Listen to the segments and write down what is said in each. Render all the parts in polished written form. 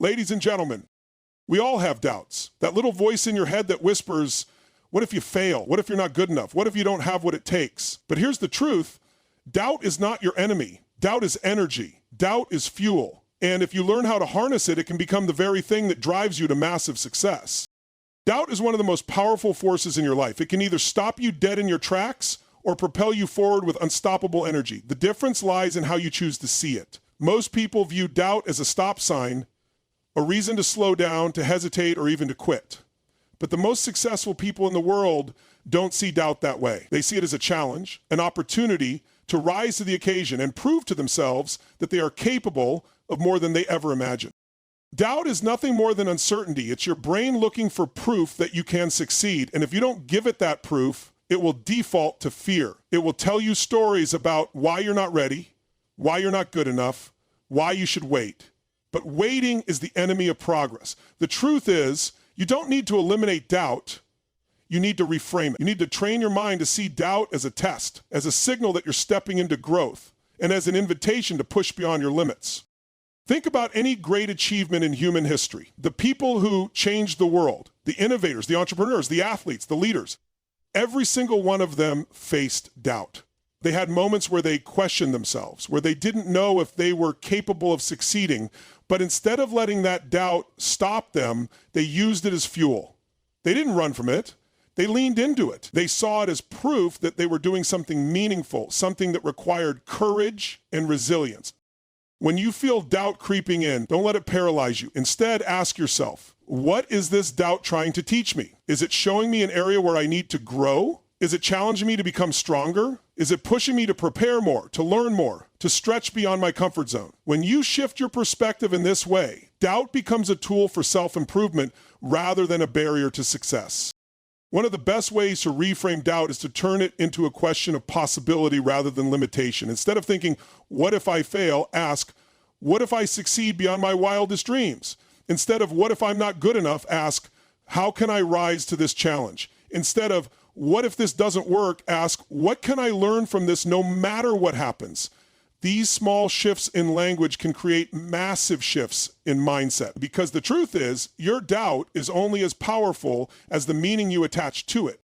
Ladies and gentlemen, we all have doubts. That little voice in your head that whispers, what if you fail? What if you're not good enough? What if you don't have what it takes? But here's the truth. Doubt is not your enemy. Doubt is energy. Doubt is fuel. And if you learn how to harness it, it can become the very thing that drives you to massive success. Doubt is one of the most powerful forces in your life. It can either stop you dead in your tracks or propel you forward with unstoppable energy. The difference lies in how you choose to see it. Most people view doubt as a stop sign, a reason to slow down, to hesitate, or even to quit. But the most successful people in the world don't see doubt that way. They see it as a challenge, an opportunity to rise to the occasion and prove to themselves that they are capable of more than they ever imagined. Doubt is nothing more than uncertainty. It's your brain looking for proof that you can succeed. And if you don't give it that proof, it will default to fear. It will tell you stories about why you're not ready, why you're not good enough, why you should wait. But waiting is the enemy of progress. The truth is, you don't need to eliminate doubt. You need to reframe it. You need to train your mind to see doubt as a test, as a signal that you're stepping into growth, and as an invitation to push beyond your limits. Think about any great achievement in human history. The people who changed the world, the innovators, the entrepreneurs, the athletes, the leaders, every single one of them faced doubt. They had moments where they questioned themselves, where they didn't know if they were capable of succeeding, but instead of letting that doubt stop them, they used it as fuel. They didn't run from it. They leaned into it. They saw it as proof that they were doing something meaningful, something that required courage and resilience. When you feel doubt creeping in, don't let it paralyze you. Instead, ask yourself, what is this doubt trying to teach me? Is it showing me an area where I need to grow? Is it challenging me to become stronger? Is it pushing me to prepare more, to learn more, to stretch beyond my comfort zone? When you shift your perspective in this way, doubt becomes a tool for self-improvement rather than a barrier to success. One of the best ways to reframe doubt is to turn it into a question of possibility rather than limitation. Instead of thinking, what if I fail? Ask, what if I succeed beyond my wildest dreams? Instead of, what if I'm not good enough? Ask, how can I rise to this challenge? Instead of, what if this doesn't work? Ask, what can I learn from this no matter what happens? These small shifts in language can create massive shifts in mindset, because the truth is, your doubt is only as powerful as the meaning you attach to it.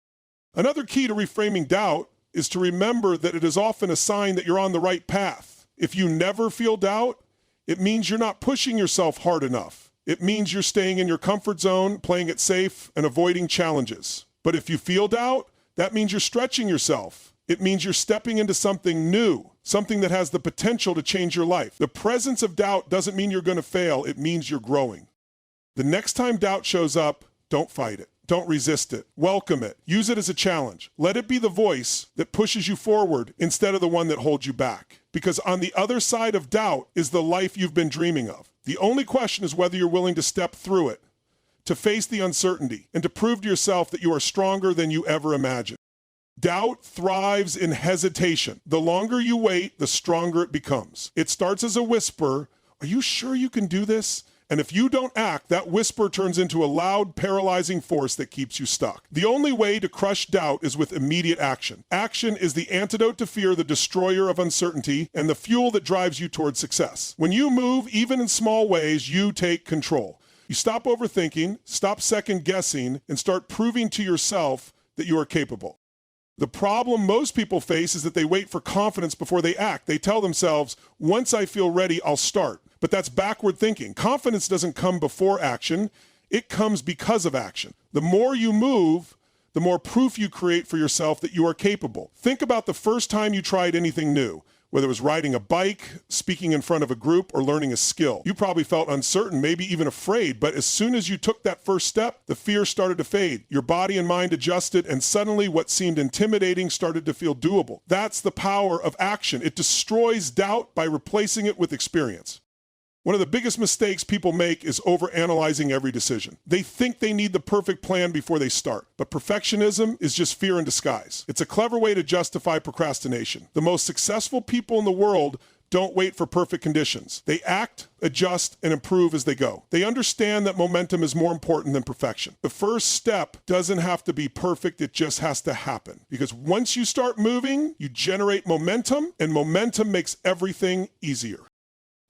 Another key to reframing doubt is to remember that it is often a sign that you're on the right path. If you never feel doubt, it means you're not pushing yourself hard enough. It means you're staying in your comfort zone, playing it safe, and avoiding challenges. But if you feel doubt, that means you're stretching yourself. It means you're stepping into something new, something that has the potential to change your life. The presence of doubt doesn't mean you're going to fail. It means you're growing. The next time doubt shows up, don't fight it. Don't resist it. Welcome it. Use it as a challenge. Let it be the voice that pushes you forward instead of the one that holds you back. Because on the other side of doubt is the life you've been dreaming of. The only question is whether you're willing to step through it, to face the uncertainty, and to prove to yourself that you are stronger than you ever imagined. Doubt thrives in hesitation. The longer you wait, the stronger it becomes. It starts as a whisper, are you sure you can do this? And if you don't act, that whisper turns into a loud, paralyzing force that keeps you stuck. The only way to crush doubt is with immediate action. Action is the antidote to fear, the destroyer of uncertainty, and the fuel that drives you towards success. When you move, even in small ways, you take control. You stop overthinking, stop second-guessing, and start proving to yourself that you are capable. The problem most people face is that they wait for confidence before they act. They tell themselves, once I feel ready, I'll start. But that's backward thinking. Confidence doesn't come before action. It comes because of action. The more you move, the more proof you create for yourself that you are capable. Think about the first time you tried anything new, whether it was riding a bike, speaking in front of a group, or learning a skill. You probably felt uncertain, maybe even afraid, but as soon as you took that first step, the fear started to fade. Your body and mind adjusted, and suddenly what seemed intimidating started to feel doable. That's the power of action. It destroys doubt by replacing it with experience. One of the biggest mistakes people make is overanalyzing every decision. They think they need the perfect plan before they start, but perfectionism is just fear in disguise. It's a clever way to justify procrastination. The most successful people in the world don't wait for perfect conditions. They act, adjust, and improve as they go. They understand that momentum is more important than perfection. The first step doesn't have to be perfect, it just has to happen. Because once you start moving, you generate momentum, and momentum makes everything easier.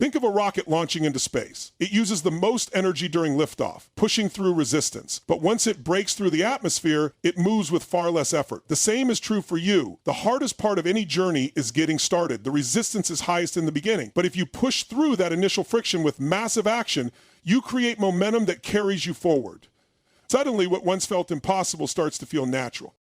Think of a rocket launching into space. It uses the most energy during liftoff, pushing through resistance. But once it breaks through the atmosphere, it moves with far less effort. The same is true for you. The hardest part of any journey is getting started. The resistance is highest in the beginning. But if you push through that initial friction with massive action, you create momentum that carries you forward. Suddenly, what once felt impossible starts to feel natural.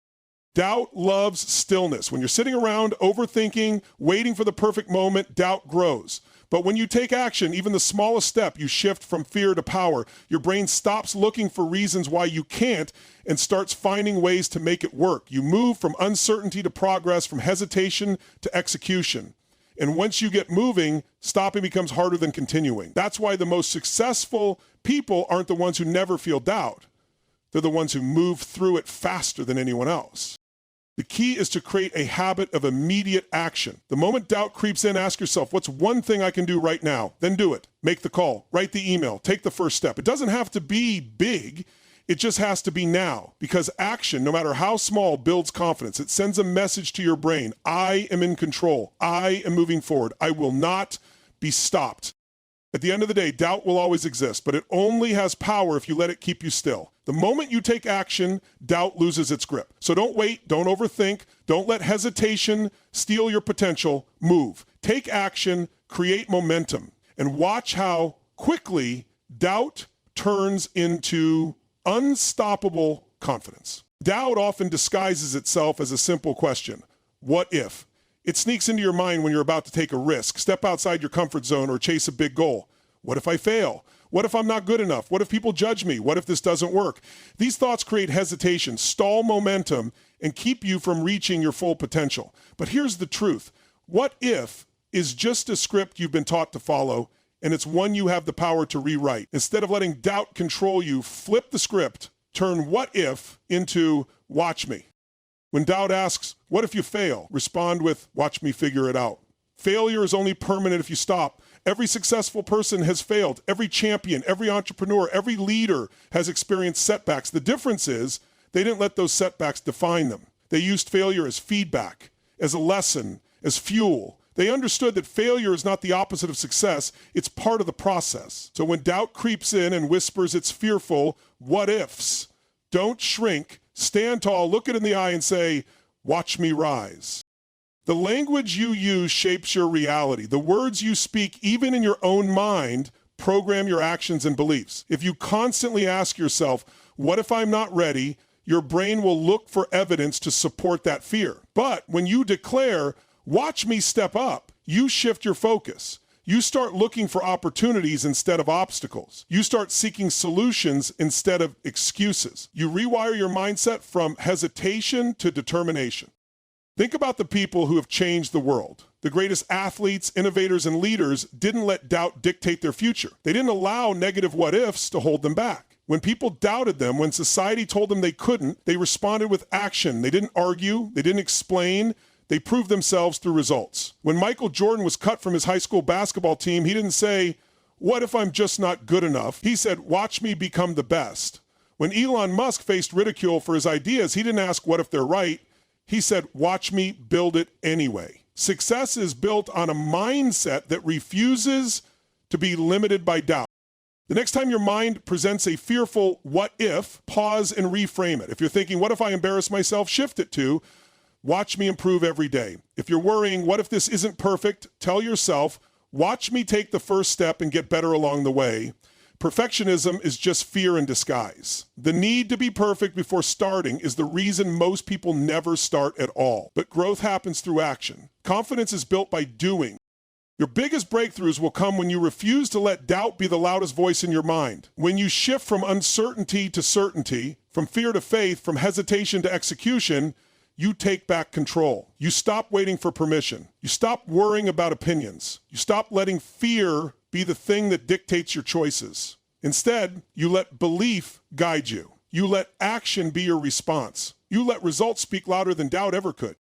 Doubt loves stillness. When you're sitting around overthinking, waiting for the perfect moment, doubt grows. But when you take action, even the smallest step, you shift from fear to power. Your brain stops looking for reasons why you can't and starts finding ways to make it work. You move from uncertainty to progress, from hesitation to execution. And once you get moving, stopping becomes harder than continuing. That's why the most successful people aren't the ones who never feel doubt. They're the ones who move through it faster than anyone else. The key is to create a habit of immediate action. The moment doubt creeps in, ask yourself, what's one thing I can do right now? Then do it. Make the call, write the email, take the first step. It doesn't have to be big. It just has to be now, because action, no matter how small, builds confidence. It sends a message to your brain. I am in control. I am moving forward. I will not be stopped. At the end of the day, doubt will always exist, but it only has power if you let it keep you still. The moment you take action, doubt loses its grip. So don't wait, don't overthink, don't let hesitation steal your potential. Move. Take action, create momentum, and watch how quickly doubt turns into unstoppable confidence. Doubt often disguises itself as a simple question. What if? It sneaks into your mind when you're about to take a risk, step outside your comfort zone, or chase a big goal. What if I fail? What if I'm not good enough? What if people judge me? What if this doesn't work? These thoughts create hesitation, stall momentum, and keep you from reaching your full potential. But here's the truth. What if is just a script you've been taught to follow, and it's one you have the power to rewrite. Instead of letting doubt control you, flip the script, turn what if into watch me. When doubt asks, what if you fail? Respond with, watch me figure it out. Failure is only permanent if you stop. Every successful person has failed. Every champion, every entrepreneur, every leader has experienced setbacks. The difference is they didn't let those setbacks define them. They used failure as feedback, as a lesson, as fuel. They understood that failure is not the opposite of success. It's part of the process. So when doubt creeps in and whispers its fearful what ifs, don't shrink. Stand tall, look it in the eye and say, watch me rise. The language you use shapes your reality. The words you speak, even in your own mind, program your actions and beliefs. If you constantly ask yourself, what if I'm not ready? Your brain will look for evidence to support that fear. But when you declare, watch me step up, you shift your focus. You start looking for opportunities instead of obstacles. You start seeking solutions instead of excuses. You rewire your mindset from hesitation to determination. Think about the people who have changed the world. The greatest athletes, innovators, and leaders didn't let doubt dictate their future. They didn't allow negative what-ifs to hold them back. When people doubted them, when society told them they couldn't, they responded with action. They didn't argue. They didn't explain. They proved themselves through results. When Michael Jordan was cut from his high school basketball team, he didn't say, what if I'm just not good enough? He said, watch me become the best. When Elon Musk faced ridicule for his ideas, he didn't ask, what if they're right? He said, watch me build it anyway. Success is built on a mindset that refuses to be limited by doubt. The next time your mind presents a fearful what if, pause and reframe it. If you're thinking, what if I embarrass myself? Shift it to, watch me improve every day. If you're worrying, what if this isn't perfect? Tell yourself, watch me take the first step and get better along the way. Perfectionism is just fear in disguise. The need to be perfect before starting is the reason most people never start at all. But growth happens through action. Confidence is built by doing. Your biggest breakthroughs will come when you refuse to let doubt be the loudest voice in your mind. When you shift from uncertainty to certainty, from fear to faith, from hesitation to execution, you take back control. You stop waiting for permission. You stop worrying about opinions. You stop letting fear be the thing that dictates your choices. Instead, you let belief guide you. You let action be your response. You let results speak louder than doubt ever could.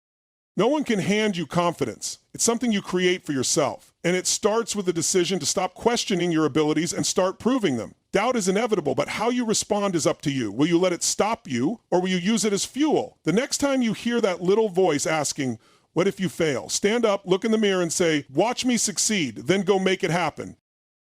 No one can hand you confidence. It's something you create for yourself. And it starts with the decision to stop questioning your abilities and start proving them. Doubt is inevitable, but how you respond is up to you. Will you let it stop you, or will you use it as fuel? The next time you hear that little voice asking, What if you fail? Stand up, look in the mirror and say, watch me succeed, then go make it happen.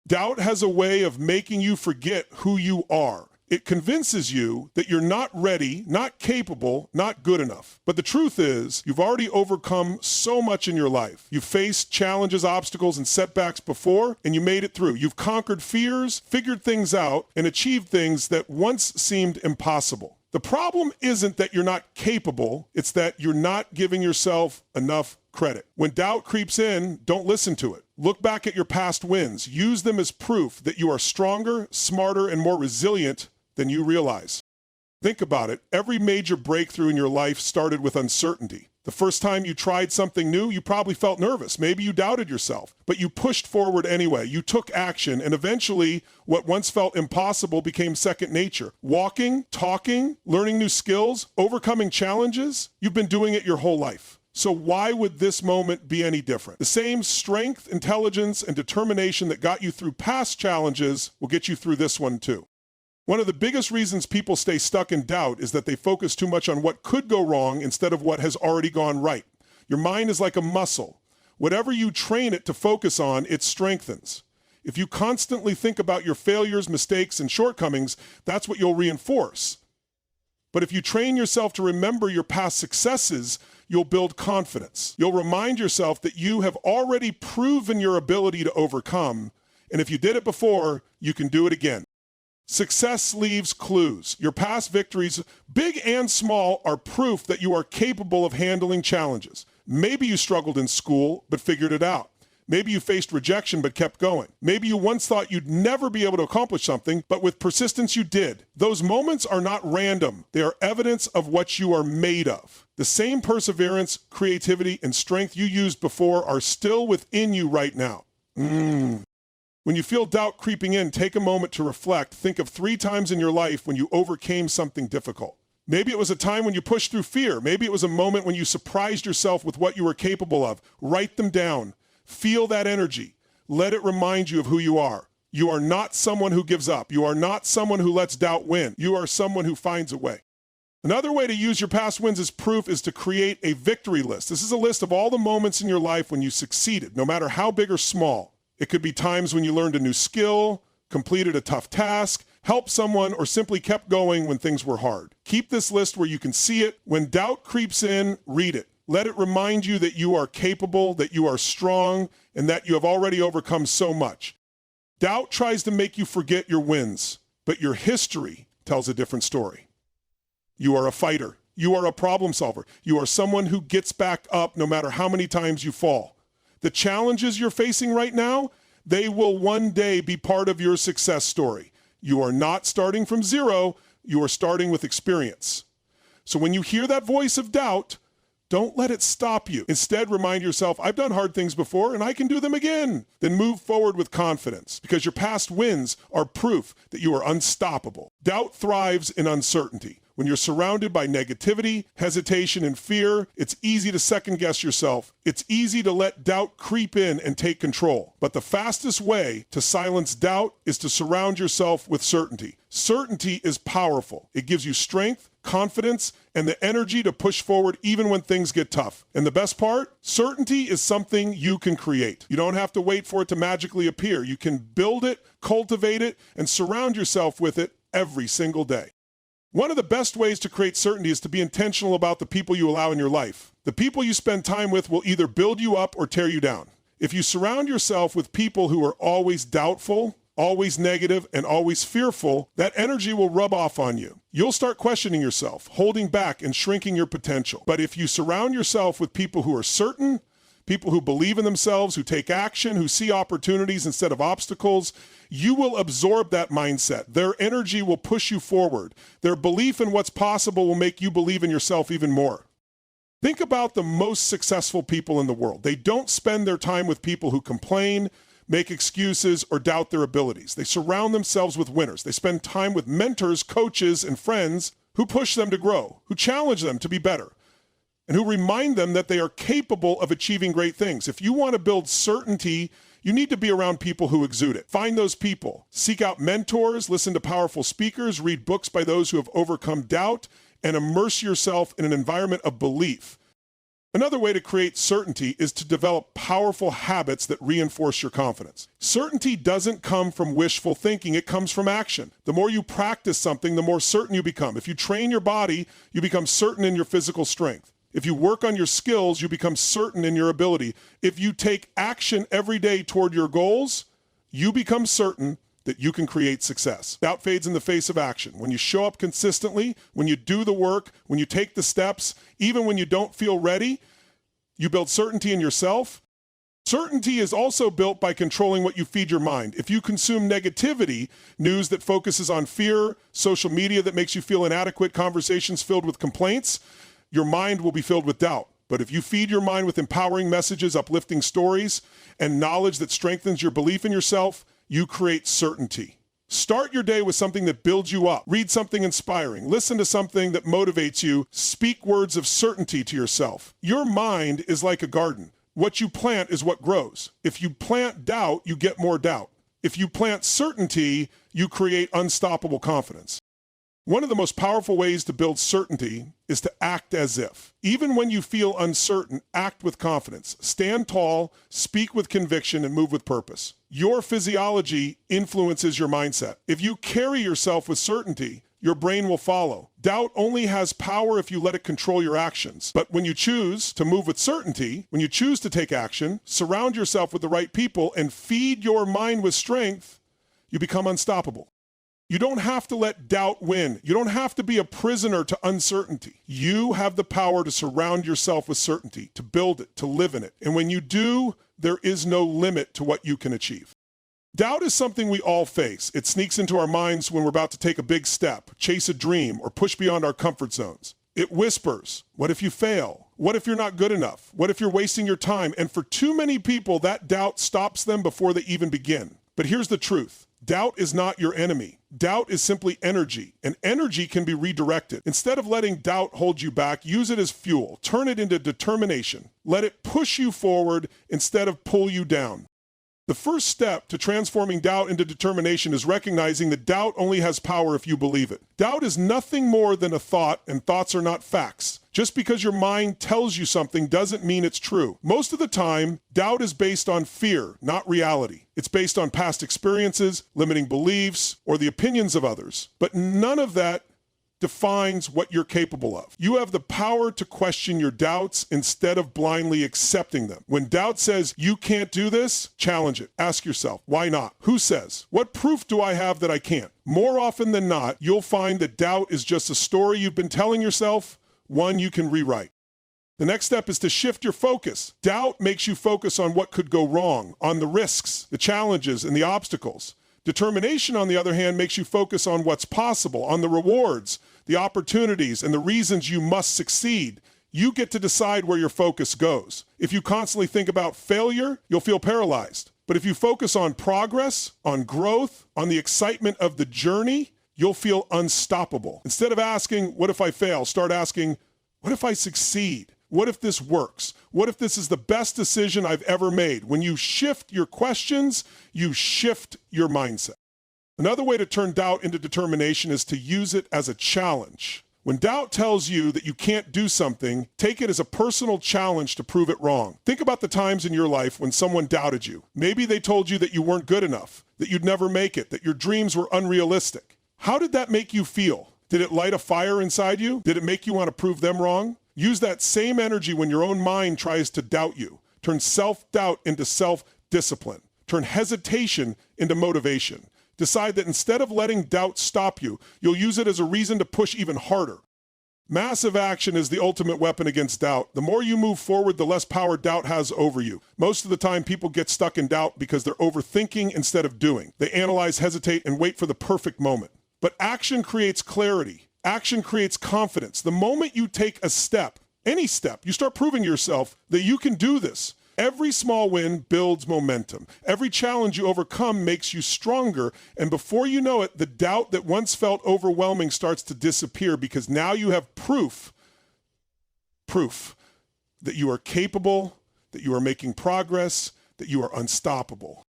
Doubt has a way of making you forget who you are. It convinces you that you're not ready, not capable, not good enough. But the truth is, you've already overcome so much in your life. You've faced challenges, obstacles, and setbacks before, and you made it through. You've conquered fears, figured things out, and achieved things that once seemed impossible. The problem isn't that you're not capable, it's that you're not giving yourself enough credit. When doubt creeps in, don't listen to it. Look back at your past wins. Use them as proof that you are stronger, smarter, and more resilient than you realize. Think about it. Every major breakthrough in your life started with uncertainty. The first time you tried something new, you probably felt nervous. Maybe you doubted yourself, but you pushed forward anyway. You took action, and eventually what once felt impossible became second nature. Walking, talking, learning new skills, overcoming challenges, you've been doing it your whole life. So why would this moment be any different? The same strength, intelligence, and determination that got you through past challenges will get you through this one too. One of the biggest reasons people stay stuck in doubt is that they focus too much on what could go wrong instead of what has already gone right. Your mind is like a muscle. Whatever you train it to focus on, it strengthens. If you constantly think about your failures, mistakes, and shortcomings, that's what you'll reinforce. But if you train yourself to remember your past successes, you'll build confidence. You'll remind yourself that you have already proven your ability to overcome, and if you did it before, you can do it again. Success leaves clues. Your past victories, big and small, are proof that you are capable of handling challenges. Maybe you struggled in school, but figured it out. Maybe you faced rejection, but kept going. Maybe you once thought you'd never be able to accomplish something, but with persistence you did. Those moments are not random. They are evidence of what you are made of. The same perseverance, creativity, and strength you used before are still within you right now. When you feel doubt creeping in, take a moment to reflect. Think of 3 times in your life when you overcame something difficult. Maybe it was a time when you pushed through fear. Maybe it was a moment when you surprised yourself with what you were capable of. Write them down. Feel that energy. Let it remind you of who you are. You are not someone who gives up. You are not someone who lets doubt win. You are someone who finds a way. Another way to use your past wins as proof is to create a victory list. This is a list of all the moments in your life when you succeeded, no matter how big or small. It could be times when you learned a new skill, completed a tough task, helped someone, or simply kept going when things were hard. Keep this list where you can see it. When doubt creeps in, read it. Let it remind you that you are capable, that you are strong, and that you have already overcome so much. Doubt tries to make you forget your wins, but your history tells a different story. You are a fighter. You are a problem solver. You are someone who gets back up no matter how many times you fall. The challenges you're facing right now, they will one day be part of your success story. You are not starting from zero, you are starting with experience. So when you hear that voice of doubt, don't let it stop you. Instead, remind yourself, I've done hard things before and I can do them again. Then move forward with confidence because your past wins are proof that you are unstoppable. Doubt thrives in uncertainty. When you're surrounded by negativity, hesitation, and fear, it's easy to second-guess yourself. It's easy to let doubt creep in and take control. But the fastest way to silence doubt is to surround yourself with certainty. Certainty is powerful. It gives you strength, confidence, and the energy to push forward even when things get tough. And the best part? Certainty is something you can create. You don't have to wait for it to magically appear. You can build it, cultivate it, and surround yourself with it every single day. One of the best ways to create certainty is to be intentional about the people you allow in your life. The people you spend time with will either build you up or tear you down. If you surround yourself with people who are always doubtful, always negative, and always fearful, that energy will rub off on you. You'll start questioning yourself, holding back and shrinking your potential. But if you surround yourself with people who are certain, people who believe in themselves, who take action, who see opportunities instead of obstacles, you will absorb that mindset. Their energy will push you forward. Their belief in what's possible will make you believe in yourself even more. Think about the most successful people in the world. They don't spend their time with people who complain, make excuses, or doubt their abilities. They surround themselves with winners. They spend time with mentors, coaches, and friends who push them to grow, who challenge them to be better, and who remind them that they are capable of achieving great things. If you want to build certainty, you need to be around people who exude it. Find those people. Seek out mentors, listen to powerful speakers, read books by those who have overcome doubt, and immerse yourself in an environment of belief. Another way to create certainty is to develop powerful habits that reinforce your confidence. Certainty doesn't come from wishful thinking, it comes from action. The more you practice something, the more certain you become. If you train your body, you become certain in your physical strength. If you work on your skills, you become certain in your ability. If you take action every day toward your goals, you become certain that you can create success. Doubt fades in the face of action. When you show up consistently, when you do the work, when you take the steps, even when you don't feel ready, you build certainty in yourself. Certainty is also built by controlling what you feed your mind. If you consume negativity, news that focuses on fear, social media that makes you feel inadequate, conversations filled with complaints, your mind will be filled with doubt. But if you feed your mind with empowering messages, uplifting stories, and knowledge that strengthens your belief in yourself, you create certainty. Start your day with something that builds you up. Read something inspiring. Listen to something that motivates you. Speak words of certainty to yourself. Your mind is like a garden. What you plant is what grows. If you plant doubt, you get more doubt. If you plant certainty, you create unstoppable confidence. One of the most powerful ways to build certainty is to act as if. Even when you feel uncertain, act with confidence. Stand tall, speak with conviction, and move with purpose. Your physiology influences your mindset. If you carry yourself with certainty, your brain will follow. Doubt only has power if you let it control your actions. But when you choose to move with certainty, when you choose to take action, surround yourself with the right people, and feed your mind with strength, you become unstoppable. You don't have to let doubt win. You don't have to be a prisoner to uncertainty. You have the power to surround yourself with certainty, to build it, to live in it. And when you do, there is no limit to what you can achieve. Doubt is something we all face. It sneaks into our minds when we're about to take a big step, chase a dream, or push beyond our comfort zones. It whispers, what if you fail? What if you're not good enough? What if you're wasting your time? And for too many people, that doubt stops them before they even begin. But here's the truth. Doubt is not your enemy. Doubt is simply energy, and energy can be redirected. Instead of letting doubt hold you back, use it as fuel. Turn it into determination. Let it push you forward instead of pull you down. The first step to transforming doubt into determination is recognizing that doubt only has power if you believe it. Doubt is nothing more than a thought, and thoughts are not facts. Just because your mind tells you something doesn't mean it's true. Most of the time, doubt is based on fear, not reality. It's based on past experiences, limiting beliefs, or the opinions of others. But none of that defines what you're capable of. You have the power to question your doubts instead of blindly accepting them. When doubt says you can't do this, challenge it. Ask yourself, why not? Who says? What proof do I have that I can't? More often than not, you'll find that doubt is just a story you've been telling yourself, one you can rewrite. The next step is to shift your focus. Doubt makes you focus on what could go wrong, on the risks, the challenges, and the obstacles. Determination, on the other hand, makes you focus on what's possible, on the rewards, the opportunities, and the reasons you must succeed. You get to decide where your focus goes. If you constantly think about failure, you'll feel paralyzed. But if you focus on progress, on growth, on the excitement of the journey, you'll feel unstoppable. Instead of asking, what if I fail? Start asking, what if I succeed? What if this works? What if this is the best decision I've ever made? When you shift your questions, you shift your mindset. Another way to turn doubt into determination is to use it as a challenge. When doubt tells you that you can't do something, take it as a personal challenge to prove it wrong. Think about the times in your life when someone doubted you. Maybe they told you that you weren't good enough, that you'd never make it, that your dreams were unrealistic. How did that make you feel? Did it light a fire inside you? Did it make you want to prove them wrong? Use that same energy when your own mind tries to doubt you. Turn self-doubt into self-discipline. Turn hesitation into motivation. Decide that instead of letting doubt stop you, you'll use it as a reason to push even harder. Massive action is the ultimate weapon against doubt. The more you move forward, the less power doubt has over you. Most of the time, people get stuck in doubt because they're overthinking instead of doing. They analyze, hesitate, and wait for the perfect moment. But action creates clarity. Action creates confidence. The moment you take a step, any step, you start proving to yourself that you can do this. Every small win builds momentum. Every challenge you overcome makes you stronger. And before you know it, the doubt that once felt overwhelming starts to disappear because now you have proof that you are capable, that you are making progress, that you are unstoppable.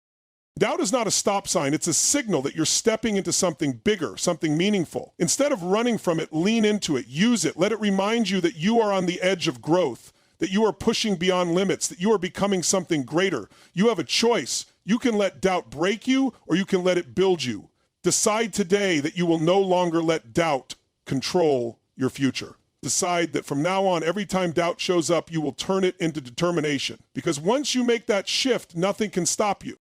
Doubt is not a stop sign. It's a signal that you're stepping into something bigger, something meaningful. Instead of running from it, lean into it, use it. Let it remind you that you are on the edge of growth, that you are pushing beyond limits, that you are becoming something greater. You have a choice. You can let doubt break you, or you can let it build you. Decide today that you will no longer let doubt control your future. Decide that from now on, every time doubt shows up, you will turn it into determination. Because once you make that shift, nothing can stop you.